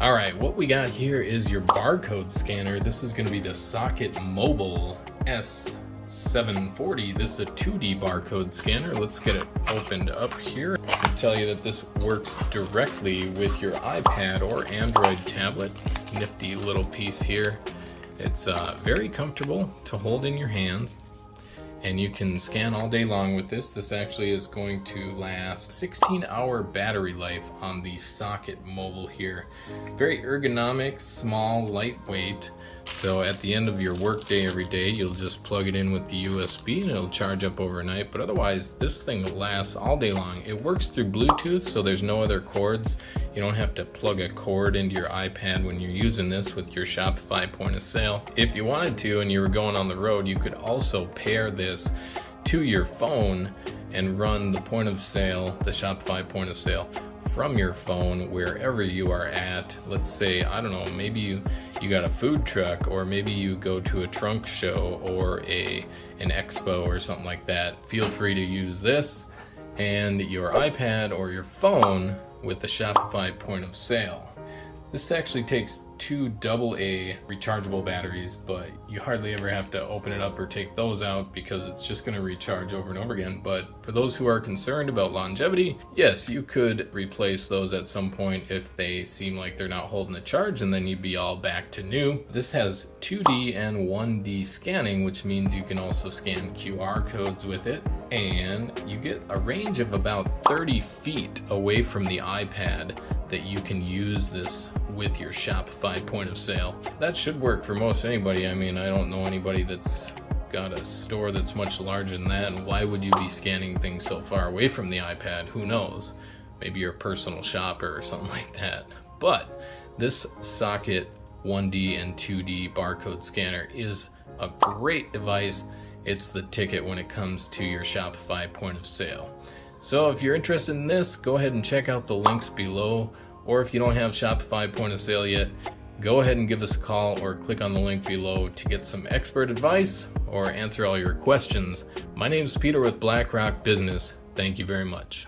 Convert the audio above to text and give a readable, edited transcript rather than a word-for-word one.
All right, what we got here is your barcode scanner. This is going to be the Socket Mobile S740. This is a 2D barcode scanner. Let's get it opened up here. I'll tell you that this works directly with your iPad or Android tablet. Nifty little piece here. It's very comfortable to hold in your hands, and you can scan all day long with this. This actually is going to last 16-hour battery life on the Socket Mobile here. Very ergonomic, small, lightweight. So at the end of your workday every day, you'll just plug it in with the USB and it'll charge up overnight. But otherwise, this thing lasts all day long. It works through Bluetooth, so there's no other cords. You don't have to plug a cord into your iPad when you're using this with your Shopify point of sale. If you wanted to and you were going on the road, you could also pair this to your phone and run the point of sale, the Shopify point of sale, from your phone wherever you are at. Let's say, I don't know, maybe you got a food truck, or maybe you go to a trunk show or an expo or something like that. Feel free to use this and your iPad or your phone with the Shopify point of sale. This actually takes two AA rechargeable batteries, but you hardly ever have to open it up or take those out because it's just going to recharge over and over again. But for those who are concerned about longevity, yes, you could replace those at some point if they seem like they're not holding the charge, and then you'd be all back to new. This has 2D and 1D scanning, which means you can also scan QR codes with it, and you get a range of about 30 feet away from the iPad that you can use this with your Shopify point of sale. That should work for most anybody. I mean, I don't know anybody that's got a store that's much larger than that, and why would you be scanning things so far away from the iPad? Who knows? Maybe you're a personal shopper or something like that. But this Socket 1D and 2D barcode scanner is a great device. It's the ticket when it comes to your Shopify point of sale. So if you're interested in this, go ahead and check out the links below. Or if you don't have Shopify point of sale yet, go ahead and give us a call or click on the link below to get some expert advice or answer all your questions. My name is Peter with BlackRock Business. Thank you very much.